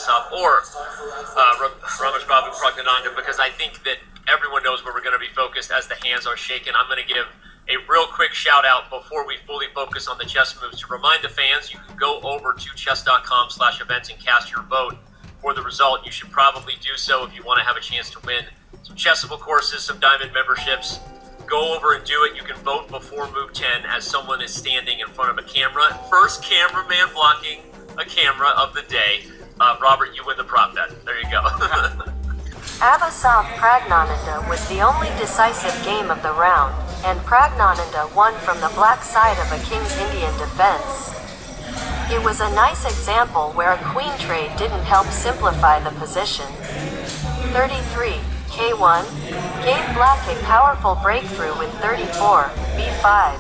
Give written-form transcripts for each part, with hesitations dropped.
Abasov or Ramesh Babu Praggnanandhaa, because I think that everyone knows where we're going to be focused as the hands are shaken. I'm going to give a real quick shout out before we fully focus on the chess moves to remind the fans you can go over to chess.com/events and cast your vote for the result. You should probably do so if you want to have a chance to win some Chessable courses, some Diamond memberships. Go over and do it. You can vote before move 10 as someone is standing in front of a camera. First cameraman blocking a camera of the day. Robert, you win the prop bet. There you go. Abasov Praggnanandhaa was the only decisive game of the round, and Praggnanandhaa won from the black side of a King's Indian defense. It was a nice example where a queen trade didn't help simplify the position. 33, K1, gave black a powerful breakthrough with 34, B5,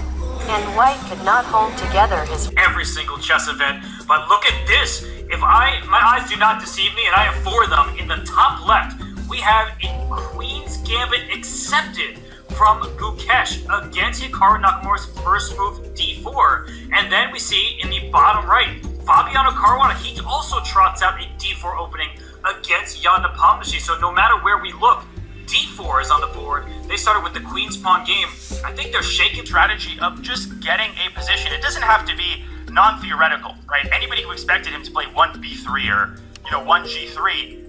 and white could not hold together his every single chess event. But look at this. If my eyes do not deceive me, and I have 4 of them, in the top left, we have a Queen's Gambit accepted from Gukesh against Hikaru Nakamura's first move, D4. And then we see in the bottom right, Fabiano Caruana, he also trots out a D4 opening against Jan Nepomniachtchi. So no matter where we look, D4 is on the board. They started with the Queen's Pawn game. I think they're shaking strategy of just getting a position. It doesn't have to be non-theoretical, right? Anybody who expected him to play 1B3 or, 1G3,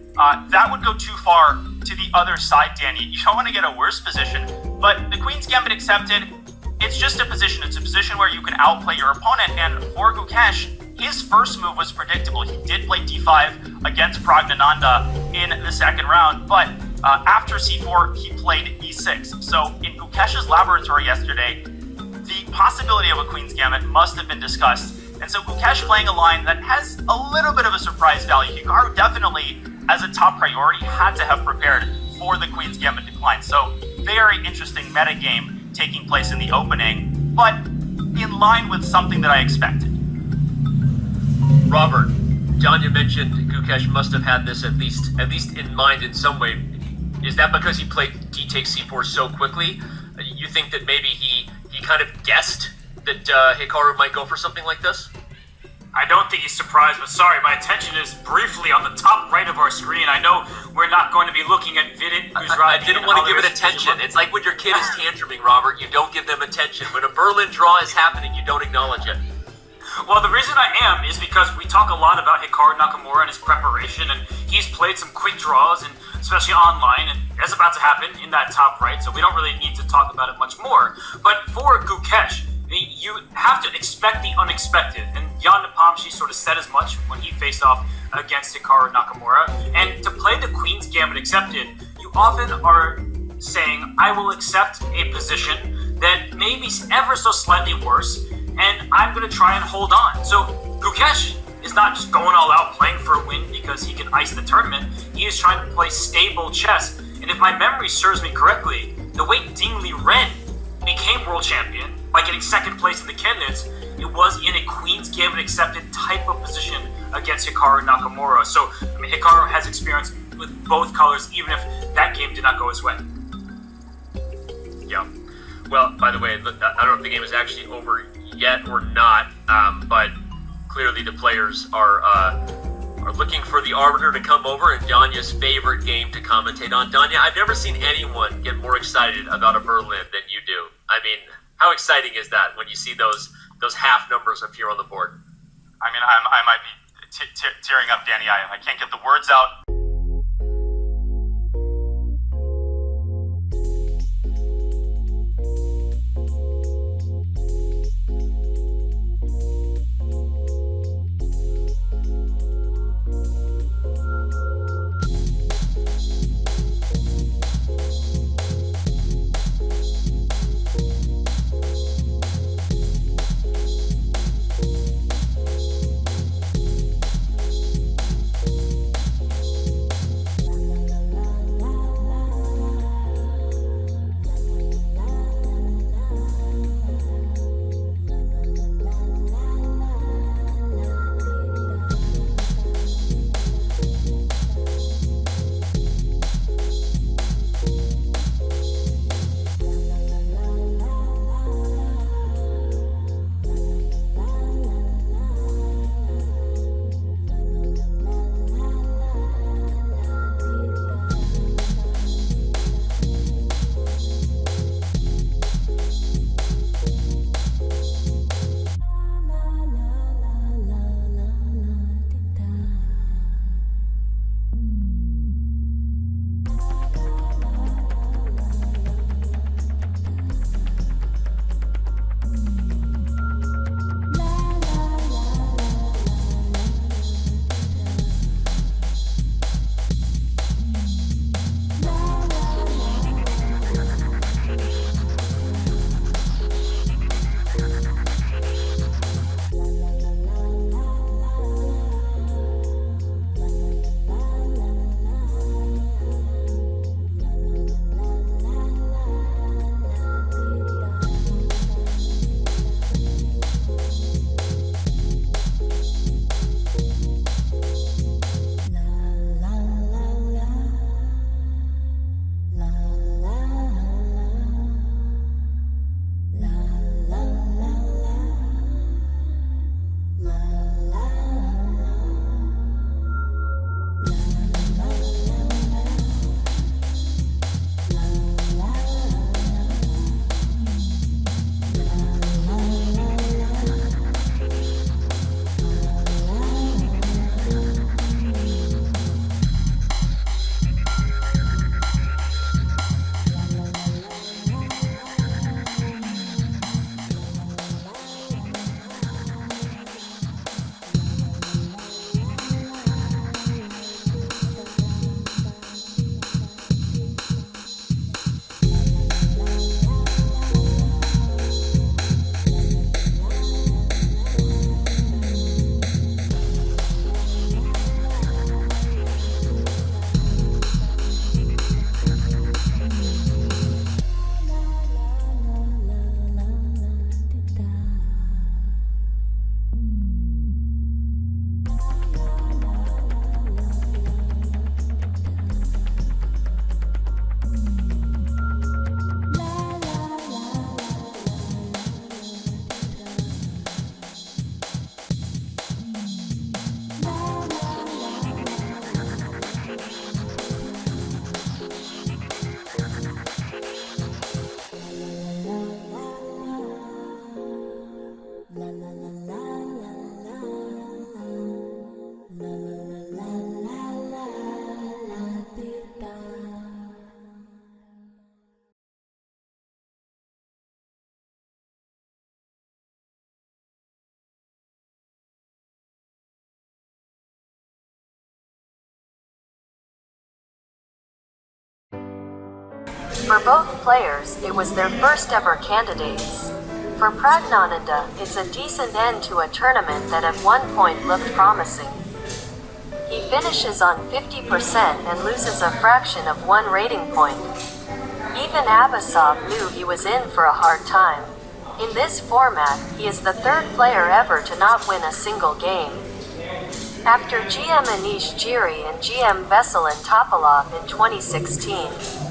that would go too far to the other side, Danny. You don't want to get a worse position, but the Queen's Gambit accepted, it's just a position. It's a position where you can outplay your opponent, and for Gukesh, his first move was predictable. He did play D5 against Praggnanandhaa in the second round, but after C4, he played E6. So in Gukesh's laboratory yesterday, the possibility of a Queen's Gambit must have been discussed, and so Gukesh playing a line that has a little bit of a surprise value. Hikaru definitely, as a top priority, had to have prepared for the Queen's Gambit decline. So very interesting meta game taking place in the opening, but in line with something that I expected. Robert, Danya mentioned Gukesh must have had this at least in mind in some way. Is that because he played D takes C4 so quickly? You think that maybe he kind of guessed that Hikaru might go for something like this? I don't think he's surprised, but sorry, my attention is briefly on the top right of our screen. I know we're not going to be looking at Vidit, I didn't want to give it attention. It's like when your kid is tantruming, Robert, you don't give them attention. When a Berlin draw is happening, you don't acknowledge it. Well, the reason I am is because we talk a lot about Hikaru Nakamura and his preparation, and he's played some quick draws, and especially online, and that's about to happen in that top right, so we don't really need to talk about it much more. But for Gukesh, you have to expect the unexpected, and Jan Nepomniachtchi sort of said as much when he faced off against Hikaru Nakamura. And to play the Queen's Gambit accepted, you often are saying, I will accept a position that may be ever so slightly worse, and I'm going to try and hold on. So Gukesh is not just going all out playing for a win because he can ice the tournament. He is trying to play stable chess. And if my memory serves me correctly, the way Ding Liren became world champion by getting second place in the candidates, it was in a Queen's Gambit accepted type of position against Hikaru Nakamura. So, Hikaru has experience with both colors, even if that game did not go his way. Yeah. Well, by the way, I don't know if the game is actually over yet or not, but clearly the players are looking for the arbiter to come over and Danya's favorite game to commentate on. Danya, I've never seen anyone get more excited about a Berlin than you do. I mean, how exciting is that when you see those half numbers appear on the board? I mean, I might be tearing up, Danny. I can't get the words out. For both players, it was their first ever candidates. For Praggnanandhaa, it's a decent end to a tournament that at one point looked promising. He finishes on 50% and loses a fraction of 1 rating point. Even Abasov knew he was in for a hard time. In this format, he is the third player ever to not win a single game. After GM Anish Giri and GM Veselin Topalov in 2016,